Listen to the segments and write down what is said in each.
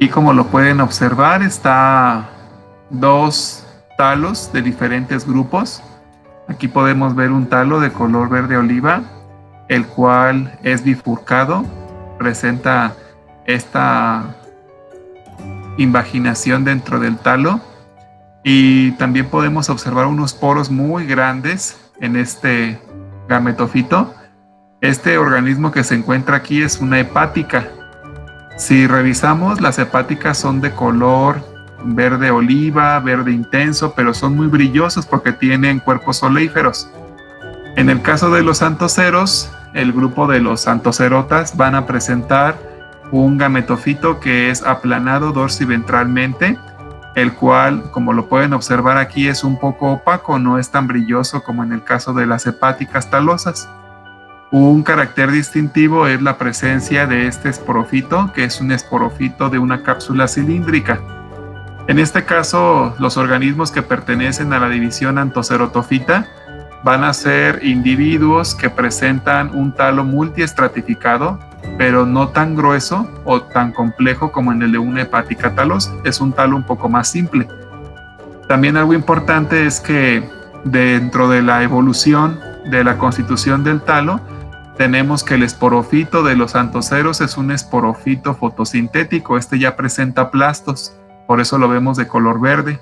Y como lo pueden observar, está dos talos de diferentes grupos. Aquí podemos ver un talo de color verde oliva, el cual es bifurcado, presenta esta invaginación dentro del talo, y también podemos observar unos poros muy grandes en este gametofito. Este organismo que se encuentra aquí es una hepática. Si revisamos, las hepáticas son de color verde oliva, verde intenso, pero son muy brillosos porque tienen cuerpos oleíferos. En el caso de los anthoceros, el grupo de los anthocerotas van a presentar un gametofito que es aplanado dorsiventralmente, el cual, como lo pueden observar aquí, es un poco opaco, no es tan brilloso como en el caso de las hepáticas talosas. Un carácter distintivo es la presencia de este esporofito, que es un esporofito de una cápsula cilíndrica. En este caso, los organismos que pertenecen a la división anthocerotofita van a ser individuos que presentan un talo multiestratificado, pero no tan grueso o tan complejo como en el de una hepática talosa. Es un talo un poco más simple. También algo importante es que dentro de la evolución de la constitución del talo, tenemos que el esporofito de los anthoceros es un esporofito fotosintético. Este ya presenta plastos, por eso lo vemos de color verde.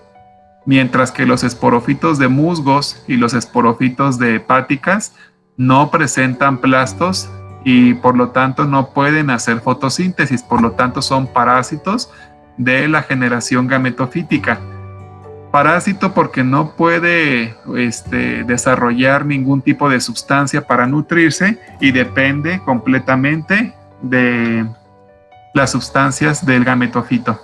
Mientras que los esporofitos de musgos y los esporofitos de hepáticas no presentan plastos y por lo tanto no pueden hacer fotosíntesis, por lo tanto son parásitos de la generación gametofítica. Parásito porque no puede desarrollar ningún tipo de sustancia para nutrirse y depende completamente de las sustancias del gametofito.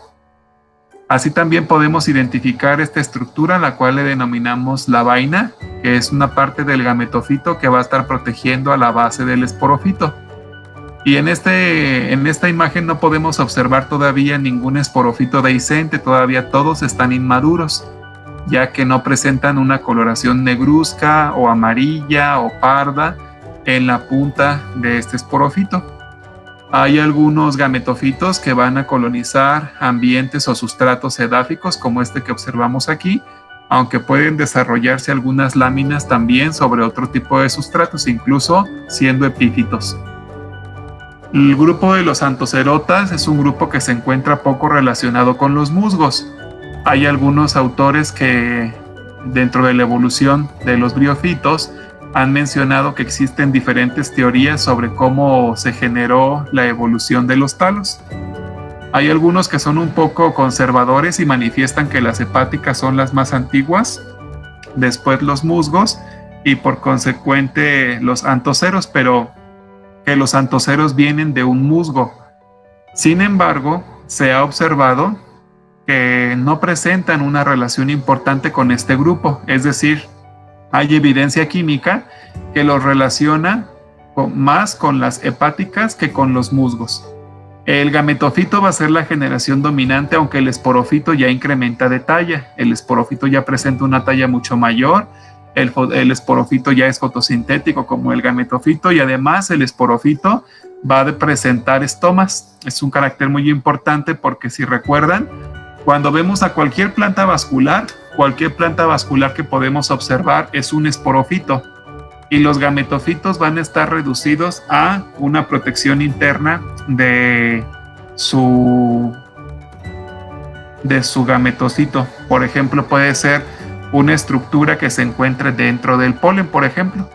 Así también podemos identificar esta estructura, la cual le denominamos la vaina, que es una parte del gametofito que va a estar protegiendo a la base del esporofito. Y en esta imagen no podemos observar todavía ningún esporofito dehiscente, todavía todos están inmaduros, ya que no presentan una coloración negruzca o amarilla o parda en la punta de este esporofito. Hay algunos gametofitos que van a colonizar ambientes o sustratos edáficos como este que observamos aquí, aunque pueden desarrollarse algunas láminas también sobre otro tipo de sustratos, incluso siendo epífitos. El grupo de los anthocerotas es un grupo que se encuentra poco relacionado con los musgos. Hay algunos autores que dentro de la evolución de los briofitos han mencionado que existen diferentes teorías sobre cómo se generó la evolución de los talos. Hay algunos que son un poco conservadores y manifiestan que las hepáticas son las más antiguas, después los musgos y por consecuente los anthoceros, pero que los anthoceros vienen de un musgo. Sin embargo, se ha observado que no presentan una relación importante con este grupo, es decir, hay evidencia química que los relaciona más con las hepáticas que con los musgos. El gametofito va a ser la generación dominante, aunque el esporofito ya incrementa de talla. El esporofito ya presenta una talla mucho mayor, el esporofito ya es fotosintético como el gametofito y además el esporofito va a presentar estomas. Es un carácter muy importante porque si recuerdan, cuando vemos a cualquier planta vascular que podemos observar es un esporofito y los gametofitos van a estar reducidos a una protección interna de su gametocito. Por ejemplo, puede ser una estructura que se encuentre dentro del polen, por ejemplo.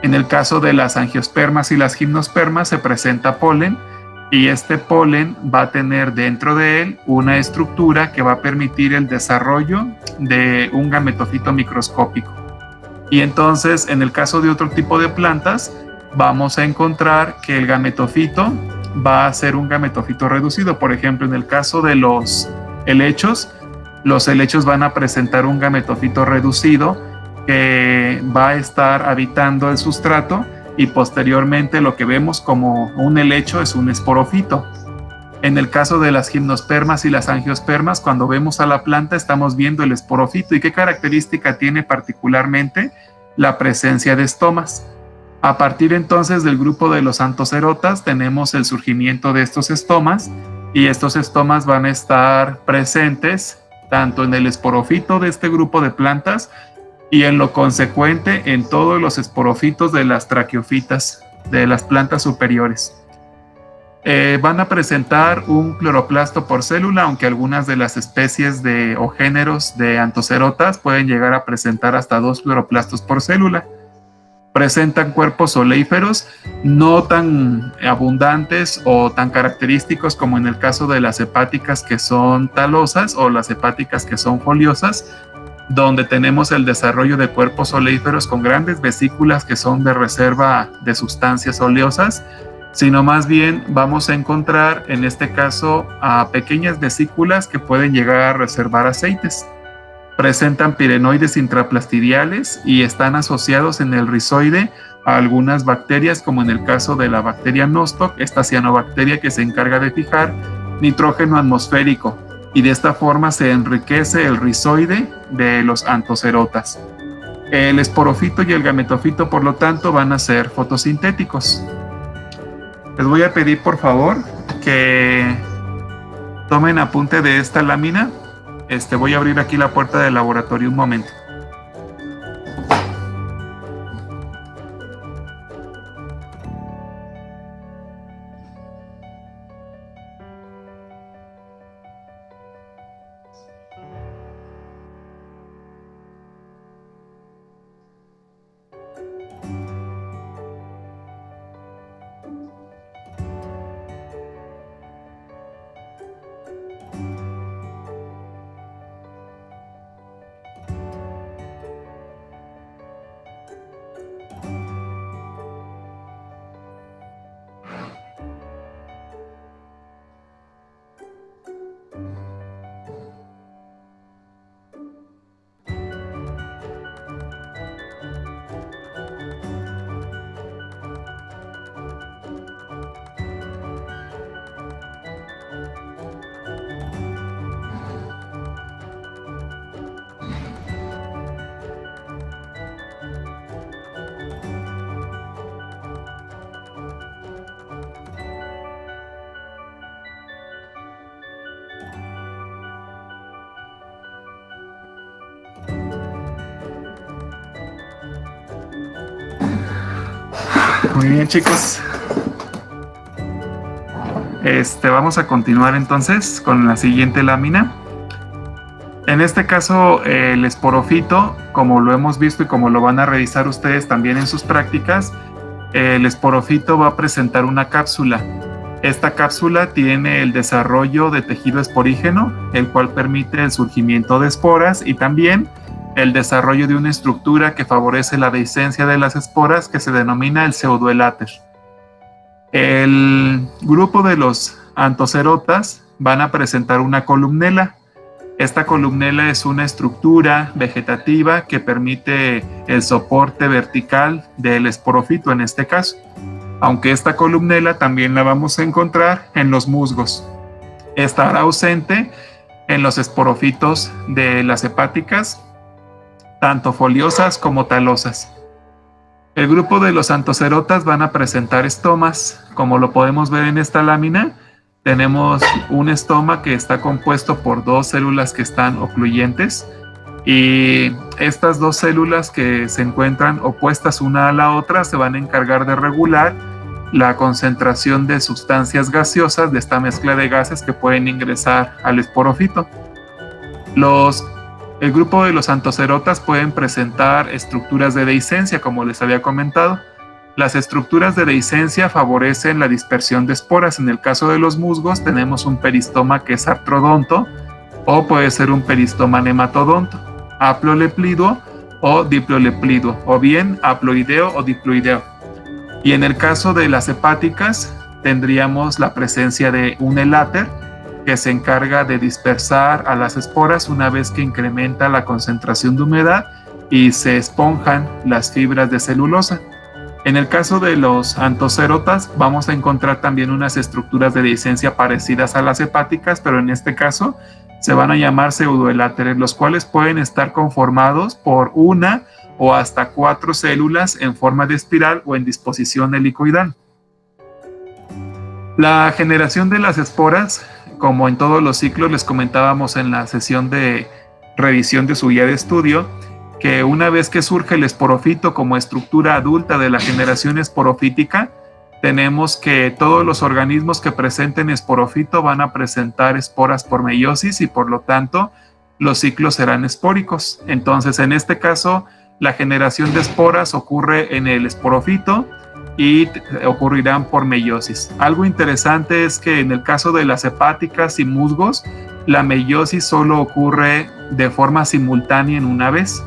En el caso de las angiospermas y las gimnospermas se presenta polen y este polen va a tener dentro de él una estructura que va a permitir el desarrollo de un gametofito microscópico. Y entonces, en el caso de otro tipo de plantas, vamos a encontrar que el gametofito va a ser un gametofito reducido. Por ejemplo, en el caso de los helechos van a presentar un gametofito reducido que va a estar habitando el sustrato y posteriormente lo que vemos como un helecho es un esporofito. En el caso de las gimnospermas y las angiospermas, cuando vemos a la planta estamos viendo el esporofito. ¿Y qué característica tiene particularmente? La presencia de estomas. A partir entonces del grupo de los anthocerotas tenemos el surgimiento de estos estomas y estos estomas van a estar presentes tanto en el esporofito de este grupo de plantas y en lo consecuente en todos los esporofitos de las traqueofitas de las plantas superiores. Van a presentar un cloroplasto por célula, aunque algunas de las especies o géneros de Anthocerotas pueden llegar a presentar hasta 2 cloroplastos por célula. Presentan cuerpos oleíferos no tan abundantes o tan característicos como en el caso de las hepáticas que son talosas o las hepáticas que son foliosas, donde tenemos el desarrollo de cuerpos oleíferos con grandes vesículas que son de reserva de sustancias oleosas, sino más bien vamos a encontrar en este caso a pequeñas vesículas que pueden llegar a reservar aceites. Presentan pirenoides intraplastidiales y están asociados en el rizoide a algunas bacterias, como en el caso de la bacteria Nostoc, esta cianobacteria que se encarga de fijar nitrógeno atmosférico, y de esta forma se enriquece el rizoide de los Anthocerotas. El esporofito y el gametofito, por lo tanto, van a ser fotosintéticos. Les voy a pedir, por favor, que tomen apunte de esta lámina. Voy a abrir aquí la puerta del laboratorio un momento. Muy bien, chicos. Vamos a continuar entonces con la siguiente lámina. En este caso, el esporofito, como lo hemos visto y como lo van a revisar ustedes también en sus prácticas, el esporofito va a presentar una cápsula. Esta cápsula tiene el desarrollo de tejido esporígeno, el cual permite el surgimiento de esporas y también el desarrollo de una estructura que favorece la dehiscencia de las esporas, que se denomina el pseudoeláter. El grupo de los Anthocerotas van a presentar una columnela. Esta columnela es una estructura vegetativa que permite el soporte vertical del esporofito en este caso, aunque esta columnela también la vamos a encontrar en los musgos. Estará ausente en los esporofitos de las hepáticas, tanto foliosas como talosas. El grupo de los Anthocerotas van a presentar estomas. Como lo podemos ver en esta lámina, tenemos un estoma que está compuesto por 2 células que están ocluyentes, y estas 2 células que se encuentran opuestas una a la otra se van a encargar de regular la concentración de sustancias gaseosas de esta mezcla de gases que pueden ingresar al esporofito. El grupo de los Anthocerotas pueden presentar estructuras de dehiscencia, como les había comentado. Las estructuras de dehiscencia favorecen la dispersión de esporas. En el caso de los musgos tenemos un peristoma que es artrodonto, o puede ser un peristoma nematodonto, haploleplido o diploleplido, o bien haploideo o diploideo. Y en el caso de las hepáticas tendríamos la presencia de un eláter que se encarga de dispersar a las esporas una vez que incrementa la concentración de humedad y se esponjan las fibras de celulosa. En el caso de los Anthocerotas vamos a encontrar también unas estructuras de dehiscencia parecidas a las hepáticas, pero en este caso se van a llamar pseudoeláteres, los cuales pueden estar conformados por 1 o hasta 4 células en forma de espiral o en disposición helicoidal. La generación de las esporas como en todos los ciclos les comentábamos en la sesión de revisión de su guía de estudio, que una vez que surge el esporofito como estructura adulta de la generación esporofítica, tenemos que todos los organismos que presenten esporofito van a presentar esporas por meiosis y por lo tanto los ciclos serán espóricos. Entonces, en este caso, la generación de esporas ocurre en el esporofito y ocurrirán por meiosis. Algo interesante es que en el caso de las hepáticas y musgos, la meiosis solo ocurre de forma simultánea en una vez.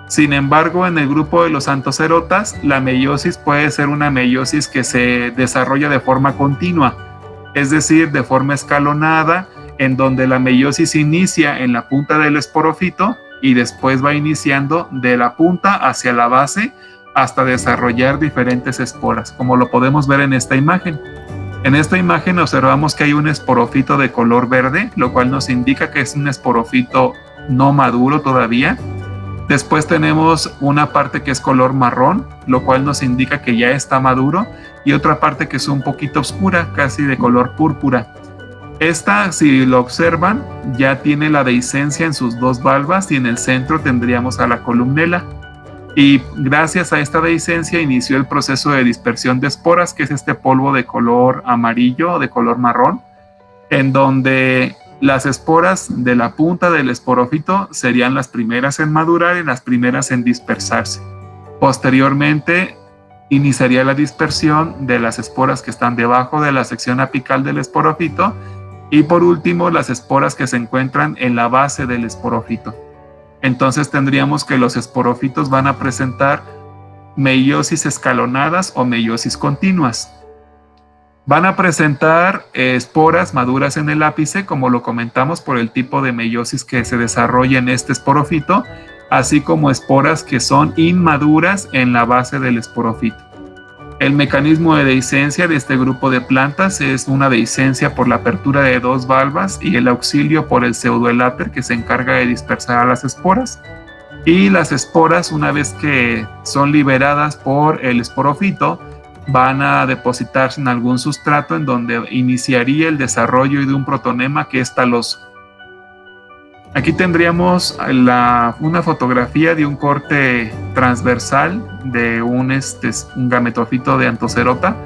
Sin embargo, en el grupo de los anthocerotas, la meiosis puede ser una meiosis que se desarrolla de forma continua, es decir, de forma escalonada, en donde la meiosis inicia en la punta del esporofito y después va iniciando de la punta hacia la base hasta desarrollar diferentes esporas, como lo podemos ver en esta imagen. En esta imagen observamos que hay un esporofito de color verde, lo cual nos indica que es un esporofito no maduro todavía. Después tenemos una parte que es color marrón, lo cual nos indica que ya está maduro, y otra parte que es un poquito oscura, casi de color púrpura. Esta, si lo observan, ya tiene la dehiscencia en sus dos valvas y en el centro tendríamos a la columnela. Y gracias a esta dehiscencia inició el proceso de dispersión de esporas, que es este polvo de color amarillo o de color marrón, en donde las esporas de la punta del esporofito serían las primeras en madurar y las primeras en dispersarse. Posteriormente, iniciaría la dispersión de las esporas que están debajo de la sección apical del esporofito y por último las esporas que se encuentran en la base del esporofito. Entonces tendríamos que los esporofitos van a presentar meiosis escalonadas o meiosis continuas. Van a presentar esporas maduras en el ápice, como lo comentamos, por el tipo de meiosis que se desarrolla en este esporofito, así como esporas que son inmaduras en la base del esporofito. El mecanismo de dehiscencia de este grupo de plantas es una dehiscencia por la apertura de dos valvas y el auxilio por el pseudoeláter que se encarga de dispersar a las esporas. Y las esporas, una vez que son liberadas por el esporofito, van a depositarse en algún sustrato en donde iniciaría el desarrollo de un protonema que es taloso. Aquí tendríamos una fotografía de un corte transversal de un gametofito de anthocerota,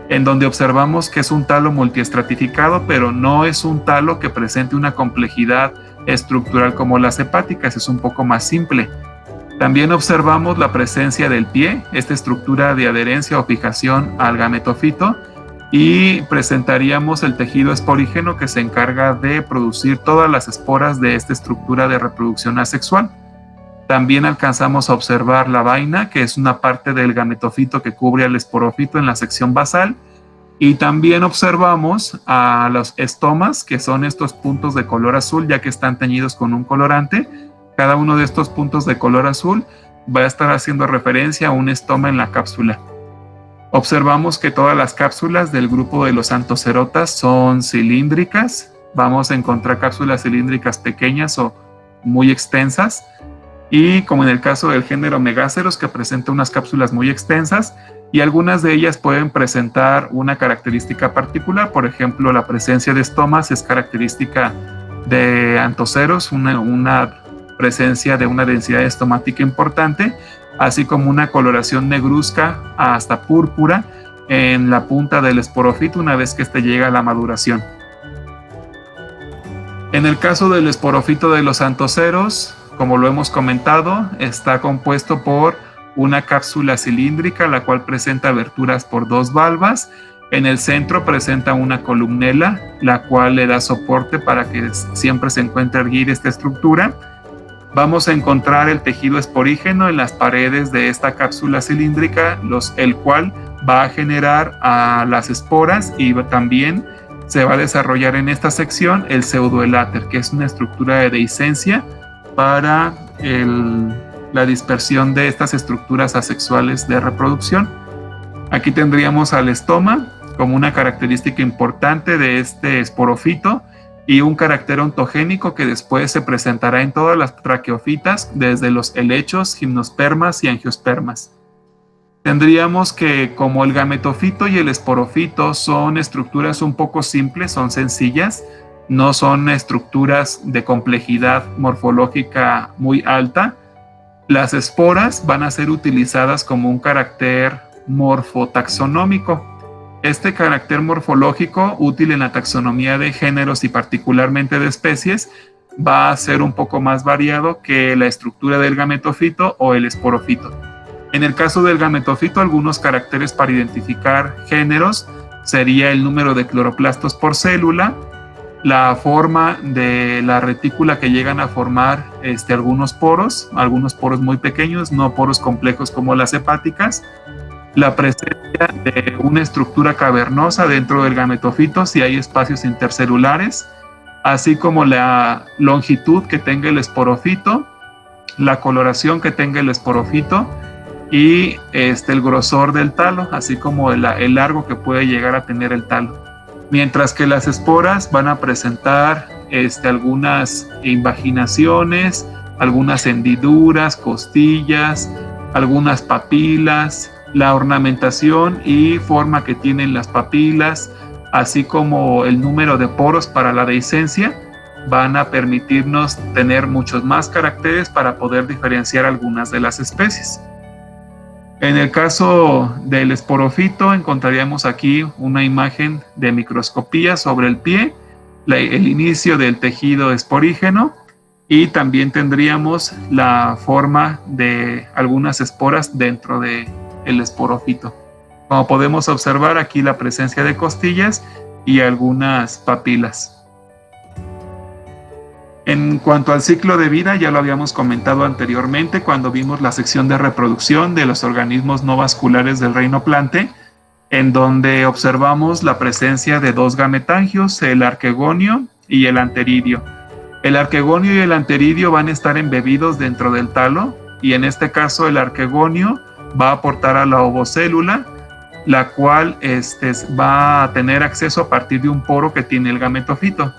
en donde observamos que es un talo multiestratificado, pero no es un talo que presente una complejidad estructural como las hepáticas, es un poco más simple. También observamos la presencia del pie, esta estructura de adherencia o fijación al gametofito, y presentaríamos el tejido esporígeno que se encarga de producir todas las esporas de esta estructura de reproducción asexual. También alcanzamos a observar la vaina, que es una parte del gametofito que cubre al esporofito en la sección basal, y también observamos a los estomas, que son estos puntos de color azul, ya que están teñidos con un colorante. Cada uno de estos puntos de color azul va a estar haciendo referencia a un estoma en la cápsula. Observamos que todas las cápsulas del grupo de los anthocerotas son cilíndricas. Vamos a encontrar cápsulas cilíndricas pequeñas o muy extensas. Y como en el caso del género Megaceros, que presenta unas cápsulas muy extensas, y algunas de ellas pueden presentar una característica particular. Por ejemplo, la presencia de estomas es característica de anthoceros, una presencia de una densidad estomática importante, así como una coloración negruzca hasta púrpura en la punta del esporofito una vez que éste llega a la maduración. En el caso del esporofito de los anthoceros, como lo hemos comentado, está compuesto por una cápsula cilíndrica, la cual presenta aberturas por dos valvas. En el centro presenta una columnela, la cual le da soporte para que siempre se encuentre erguida esta estructura. Vamos a encontrar el tejido esporígeno en las paredes de esta cápsula cilíndrica, el cual va a generar a las esporas y también se va a desarrollar en esta sección el pseudoeláter, que es una estructura de dehiscencia para la dispersión de estas estructuras asexuales de reproducción. Aquí tendríamos al estoma como una característica importante de este esporofito y un carácter ontogénico que después se presentará en todas las traqueofitas, desde los helechos, gimnospermas y angiospermas. Tendríamos que, como el gametofito y el esporofito son estructuras un poco simples, son sencillas, no son estructuras de complejidad morfológica muy alta. Las esporas van a ser utilizadas como un carácter morfotaxonómico. Este carácter morfológico, útil en la taxonomía de géneros y particularmente de especies, va a ser un poco más variado que la estructura del gametofito o el esporofito. En el caso del gametofito, algunos caracteres para identificar géneros sería el número de cloroplastos por célula, la forma de la retícula que llegan a formar algunos poros muy pequeños, no poros complejos como las hepáticas, la presencia de una estructura cavernosa dentro del gametofito si hay espacios intercelulares, así como la longitud que tenga el esporofito, la coloración que tenga el esporofito y el grosor del talo, así como el largo que puede llegar a tener el talo. Mientras que las esporas van a presentar algunas invaginaciones, algunas hendiduras, costillas, algunas papilas, la ornamentación y forma que tienen las papilas, así como el número de poros para la dehiscencia, van a permitirnos tener muchos más caracteres para poder diferenciar algunas de las especies. En el caso del esporofito encontraríamos aquí una imagen de microscopía sobre el pie, el inicio del tejido esporígeno, y también tendríamos la forma de algunas esporas dentro del esporofito. Como podemos observar aquí la presencia de costillas y algunas papilas. En cuanto al ciclo de vida, ya lo habíamos comentado anteriormente cuando vimos la sección de reproducción de los organismos no vasculares del reino Plante, en donde observamos la presencia de dos gametangios, el arquegonio y el anteridio. El arquegonio y el anteridio van a estar embebidos dentro del talo, y en este caso el arquegonio va a aportar a la ovocélula, la cual va a tener acceso a partir de un poro que tiene el gametofito.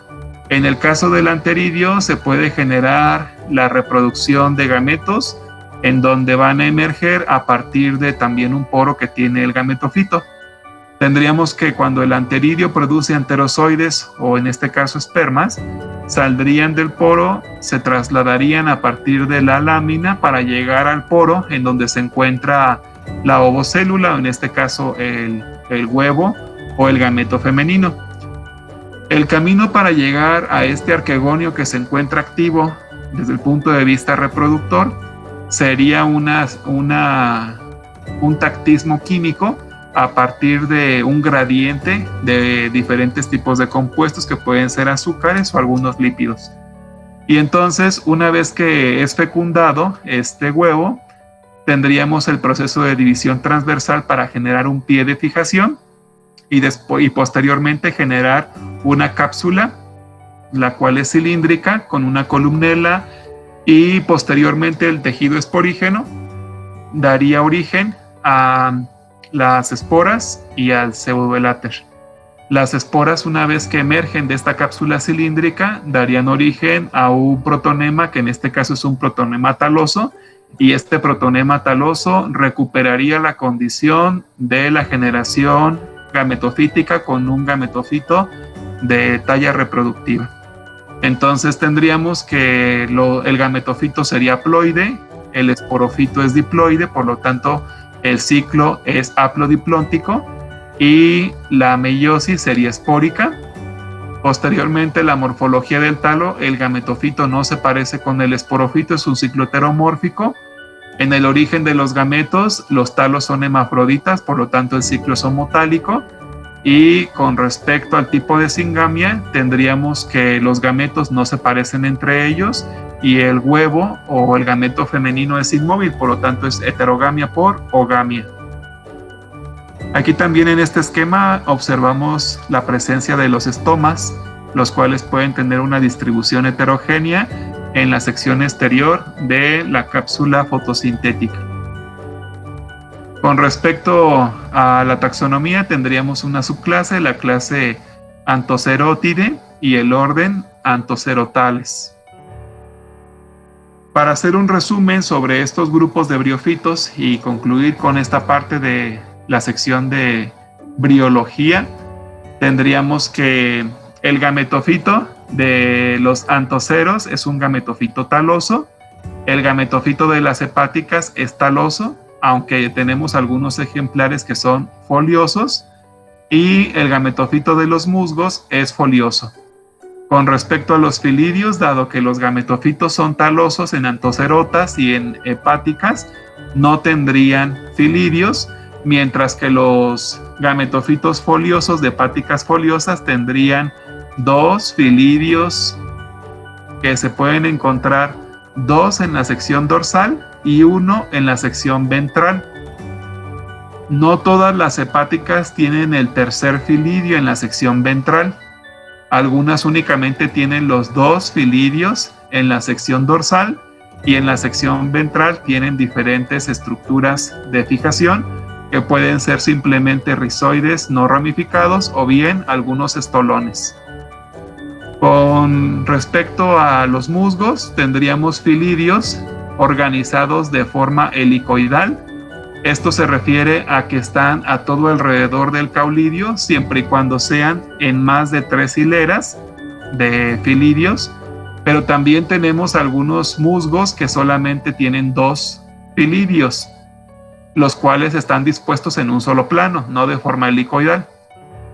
En el caso del anteridio se puede generar la reproducción de gametos, en donde van a emerger a partir de también un poro que tiene el gametofito. Tendríamos que cuando el anteridio produce anterozoides, o en este caso espermas, saldrían del poro, se trasladarían a partir de la lámina para llegar al poro en donde se encuentra la ovocélula, o en este caso el huevo o el gameto femenino. El camino para llegar a este arquegonio que se encuentra activo desde el punto de vista reproductor sería un tactismo químico a partir de un gradiente de diferentes tipos de compuestos que pueden ser azúcares o algunos lípidos. Y entonces, una vez que es fecundado este huevo, tendríamos el proceso de división transversal para generar un pie de fijación y posteriormente generar una cápsula, la cual es cilíndrica con una columnela, y posteriormente el tejido esporígeno daría origen a las esporas y al pseudoeláter. Las esporas, una vez que emergen de esta cápsula cilíndrica, darían origen a un protonema, que en este caso es un protonema taloso, y este protonema taloso recuperaría la condición de la generación gametofítica con un gametofito de talla reproductiva. Entonces tendríamos que el gametofito sería haploide, el esporofito es diploide, por lo tanto el ciclo es haplodiplóntico y la meiosis sería espórica. Posteriormente, la morfología del talo, el gametofito no se parece con el esporofito, es un ciclo heteromórfico. En el origen de los gametos, los talos son hermafroditas, por lo tanto el ciclo es homotálico. Y con respecto al tipo de singamia, tendríamos que los gametos no se parecen entre ellos y el huevo o el gameto femenino es inmóvil, por lo tanto es heterogamia por ogamia. Aquí también en este esquema observamos la presencia de los estomas, los cuales pueden tener una distribución heterogénea en la sección exterior de la cápsula fotosintética. Con respecto a la taxonomía, tendríamos una subclase, la clase Anthocerotidae y el orden Anthocerotales. Para hacer un resumen sobre estos grupos de briófitos y concluir con esta parte de la sección de briología, tendríamos que el gametofito de los antoceros es un gametofito taloso. El gametofito de las hepáticas es taloso, aunque tenemos algunos ejemplares que son foliosos, y el gametofito de los musgos es folioso. Con respecto a los filidios, dado que los gametofitos son talosos en antocerotas y en hepáticas, no tendrían filidios, mientras que los gametofitos foliosos de hepáticas foliosas tendrían 2 filidios, que se pueden encontrar 2 en la sección dorsal y 1 en la sección ventral. No todas las hepáticas tienen el tercer filidio en la sección ventral. Algunas únicamente tienen los 2 filidios en la sección dorsal, y en la sección ventral tienen diferentes estructuras de fijación que pueden ser simplemente rizoides no ramificados o bien algunos estolones. Con respecto a los musgos, tendríamos filidios organizados de forma helicoidal. Esto se refiere a que están a todo alrededor del caulidio, siempre y cuando sean en más de 3 hileras de filidios, pero también tenemos algunos musgos que solamente tienen 2 filidios, los cuales están dispuestos en un solo plano, no de forma helicoidal.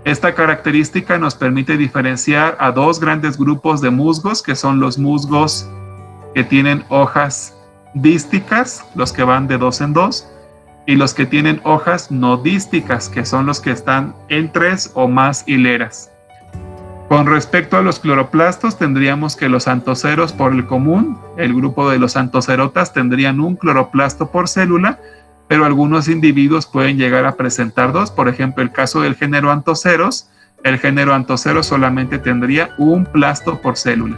Esta característica nos permite diferenciar a 2 grandes grupos de musgos, que son los musgos que tienen hojas dísticas, los que van de 2 en 2, y los que tienen hojas no dísticas, que son los que están en 3 o más hileras. Con respecto a los cloroplastos, tendríamos que los antoceros por el común, el grupo de los antocerotas, tendrían un cloroplasto por célula, pero algunos individuos pueden llegar a presentar 2. Por ejemplo, el caso del género Anthoceros, el género Anthoceros solamente tendría un plasto por célula.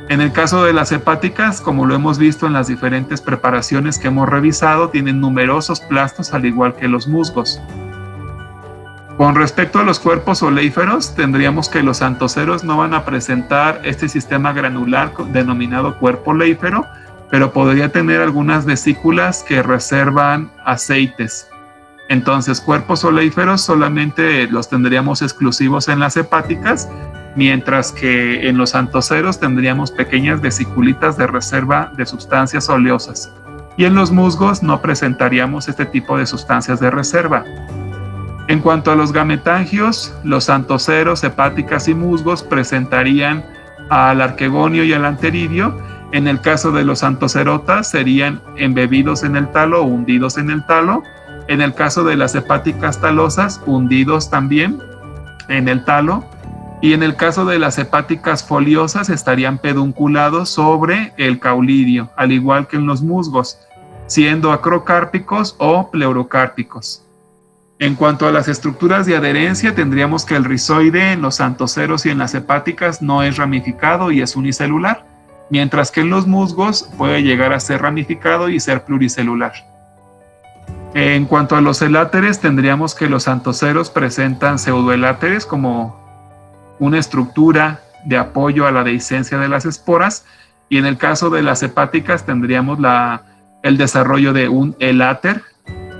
En el caso de las hepáticas, como lo hemos visto en las diferentes preparaciones que hemos revisado, tienen numerosos plastos al igual que los musgos. Con respecto a los cuerpos oleíferos, tendríamos que los antoceros no van a presentar este sistema granular denominado cuerpo oleífero, pero podría tener algunas vesículas que reservan aceites. Entonces, cuerpos oleíferos solamente los tendríamos exclusivos en las hepáticas, mientras que en los antoceros tendríamos pequeñas vesiculitas de reserva de sustancias oleosas. Y en los musgos no presentaríamos este tipo de sustancias de reserva. En cuanto a los gametangios, los antoceros, hepáticas y musgos presentarían al arquegonio y al anteridio. En el caso de los antocerotas serían embebidos en el talo o hundidos en el talo. En el caso de las hepáticas talosas, hundidos también en el talo. Y en el caso de las hepáticas foliosas estarían pedunculados sobre el caulidio, al igual que en los musgos, siendo acrocárpicos o pleurocárpicos. En cuanto a las estructuras de adherencia, tendríamos que el rizoide en los antoceros y en las hepáticas no es ramificado y es unicelular, mientras que en los musgos puede llegar a ser ramificado y ser pluricelular. En cuanto a los eláteres, tendríamos que los antoceros presentan pseudoeláteres como una estructura de apoyo a la dehiscencia de las esporas, y en el caso de las hepáticas tendríamos el desarrollo de un eláter,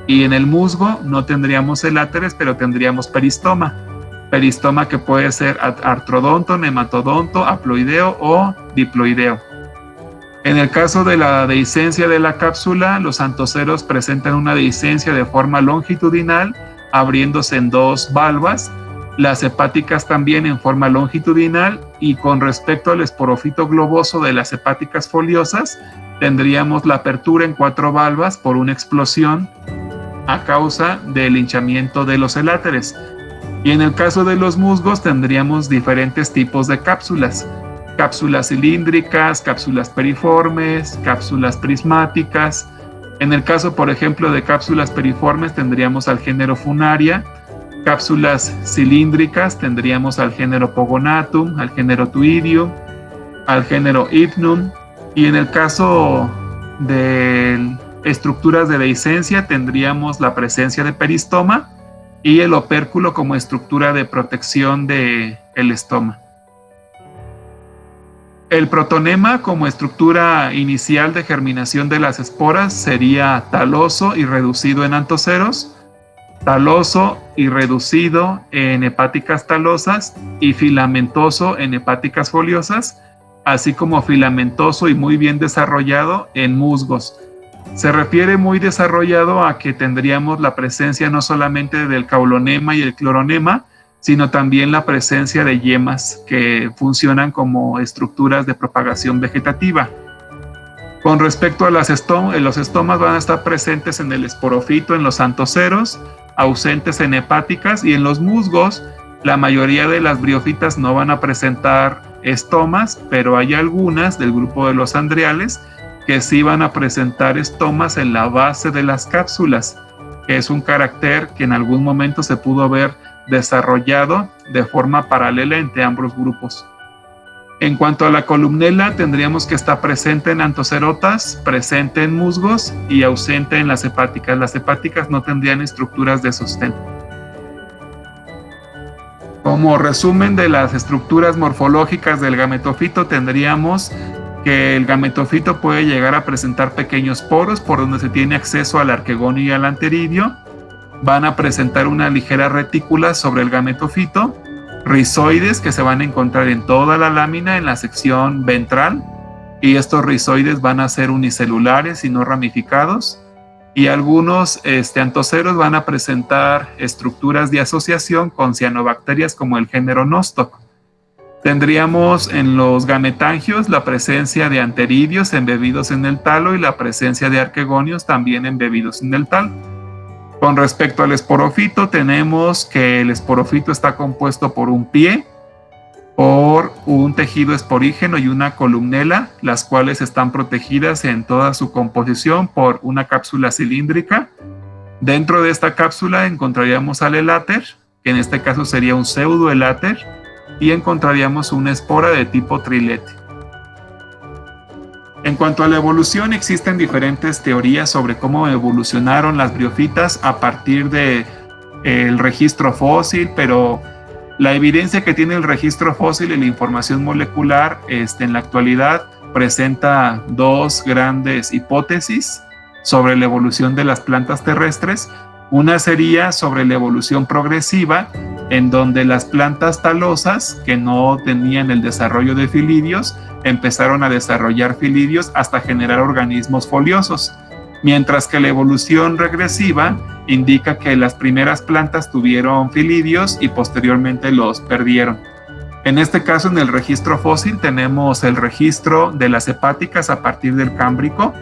y en el musgo no tendríamos eláteres, pero tendríamos peristoma. Peristoma que puede ser artrodonto, nematodonto, haploideo o diploideo. En el caso de la dehiscencia de la cápsula, los antoceros presentan una dehiscencia de forma longitudinal, abriéndose en 2 valvas. Las hepáticas también en forma longitudinal, y con respecto al esporofito globoso de las hepáticas foliosas, tendríamos la apertura en 4 valvas por una explosión a causa del hinchamiento de los eláteres. Y en el caso de los musgos tendríamos diferentes tipos de cápsulas. Cápsulas cilíndricas, cápsulas periformes, cápsulas prismáticas. En el caso, por ejemplo, de cápsulas periformes tendríamos al género Funaria. Cápsulas cilíndricas tendríamos al género Pogonatum, al género Tuidium, al género Hypnum. Y en el caso de estructuras de dehiscencia tendríamos la presencia de peristoma y el opérculo como estructura de protección del estoma. El protonema como estructura inicial de germinación de las esporas sería taloso y reducido en antoceros. taloso y reducido en hepáticas talosas y filamentoso en hepáticas foliosas, así como filamentoso y muy bien desarrollado en musgos. Se refiere muy desarrollado a que tendríamos la presencia no solamente del caulonema y el cloronema, sino también la presencia de yemas que funcionan como estructuras de propagación vegetativa. Con respecto a los estomas van a estar presentes en el esporofito, en los antoceros, ausentes en hepáticas, y en los musgos la mayoría de las briófitas no van a presentar estomas, pero hay algunas del grupo de los andriales que sí van a presentar estomas en la base de las cápsulas, que es un carácter que en algún momento se pudo haber desarrollado de forma paralela entre ambos grupos. En cuanto a la columnela, tendríamos que estar presente en antocerotas, presente en musgos y ausente en las hepáticas. Las hepáticas no tendrían estructuras de sostén. Como resumen de las estructuras morfológicas del gametofito, tendríamos que el gametofito puede llegar a presentar pequeños poros por donde se tiene acceso al arquegonio y al anteridio. Van a presentar una ligera retícula sobre el gametofito, rizoides que se van a encontrar en toda la lámina en la sección ventral, y estos rizoides van a ser unicelulares y no ramificados, y algunos antoceros van a presentar estructuras de asociación con cianobacterias como el género Nostoc. Tendríamos en los gametangios la presencia de anteridios embebidos en el talo y la presencia de arquegonios también embebidos en el talo. Con respecto al esporofito, tenemos que el esporofito está compuesto por un pie, por un tejido esporígeno y una columnela, las cuales están protegidas en toda su composición por una cápsula cilíndrica. Dentro de esta cápsula encontraríamos al eláter, que en este caso sería un pseudoeláter, y encontraríamos una espora de tipo trilete. En cuanto a la evolución, existen diferentes teorías sobre cómo evolucionaron las briófitas a partir del registro fósil, pero la evidencia que tiene el registro fósil y la información molecular en la actualidad presenta dos grandes hipótesis sobre la evolución de las plantas terrestres. Una sería sobre la evolución progresiva, en donde las plantas talosas, que no tenían el desarrollo de filidios, empezaron a desarrollar filidios hasta generar organismos foliosos, mientras que la evolución regresiva indica que las primeras plantas tuvieron filidios y posteriormente los perdieron. En este caso, en el registro fósil, tenemos el registro de las hepáticas a partir del Cámbrico,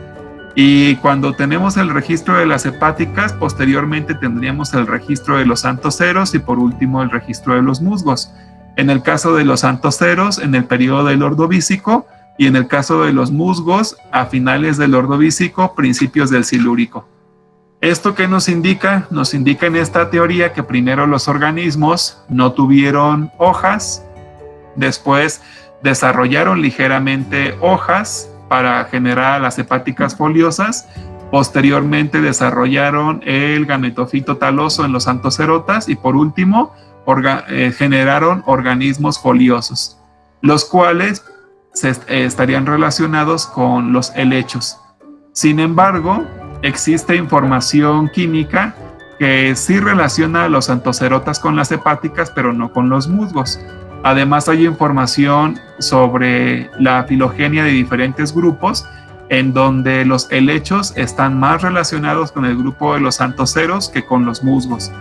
y cuando tenemos el registro de las hepáticas, posteriormente tendríamos el registro de los antoceros y por último el registro de los musgos. En el caso de los antoceros, en el periodo del Ordovícico, y en el caso de los musgos, a finales del Ordovícico, principios del Silúrico. ¿Esto qué nos indica? Nos indica en esta teoría que primero los organismos no tuvieron hojas, después desarrollaron ligeramente hojas para generar las hepáticas foliosas, posteriormente desarrollaron el gametofito taloso en los antocerotas y por último generaron organismos foliosos, los cuales estarían relacionados con los helechos. Sin embargo, existe información química que sí relaciona a los antocerotas con las hepáticas, pero no con los musgos. Además, hay información sobre la filogenia de diferentes grupos, en donde los helechos están más relacionados con el grupo de los antoceros que con los musgos.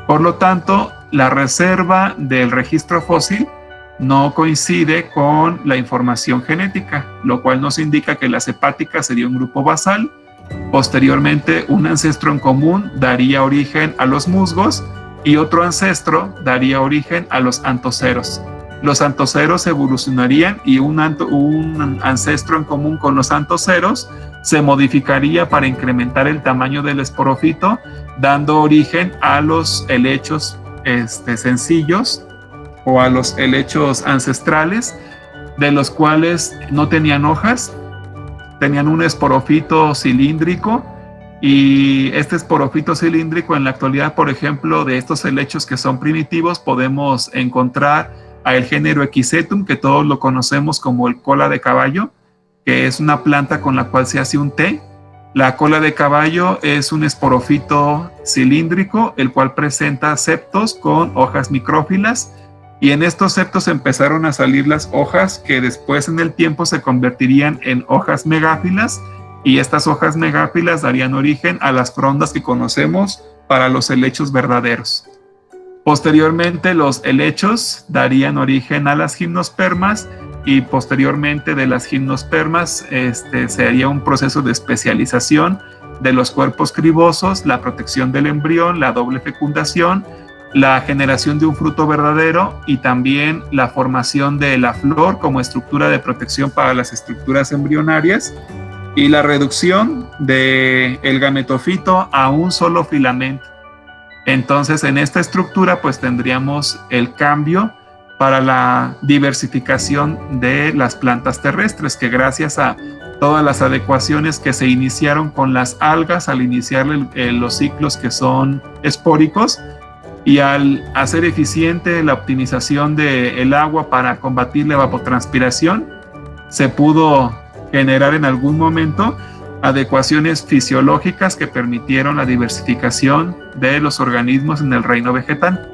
Por lo tanto, la reserva del registro fósil no coincide con la información genética, lo cual nos indica que las hepáticas sería un grupo basal. Posteriormente, un ancestro en común daría origen a los musgos y otro ancestro daría origen a los antoceros. Los antoceros evolucionarían y un ancestro en común con los antoceros se modificaría para incrementar el tamaño del esporofito, dando origen a los helechos sencillos o a los helechos ancestrales, de los cuales no tenían hojas, tenían un esporofito cilíndrico. Y este esporofito cilíndrico en la actualidad, por ejemplo, de estos helechos que son primitivos, podemos encontrar a el género Equisetum, que todos lo conocemos como el cola de caballo, que es una planta con la cual se hace un té, La cola de caballo es un esporofito cilíndrico, el cual presenta septos con hojas micrófilas, y en estos septos empezaron a salir las hojas que después en el tiempo se convertirían en hojas megáfilas, y estas hojas megáfilas darían origen a las frondas que conocemos para los helechos verdaderos. Posteriormente, los helechos darían origen a las gimnospermas, y posteriormente de las gimnospermas se haría un proceso de especialización de los cuerpos cribosos, la protección del embrión, la doble fecundación, la generación de un fruto verdadero y también la formación de la flor como estructura de protección para las estructuras embrionarias y la reducción del gametofito a un solo filamento. Entonces, en esta estructura pues tendríamos el cambio para la diversificación de las plantas terrestres, que gracias a todas las adecuaciones que se iniciaron con las algas al iniciar los ciclos que son espóricos y al hacer eficiente la optimización del agua para combatir la evapotranspiración, se pudo generar en algún momento adecuaciones fisiológicas que permitieron la diversificación de los organismos en el reino vegetal.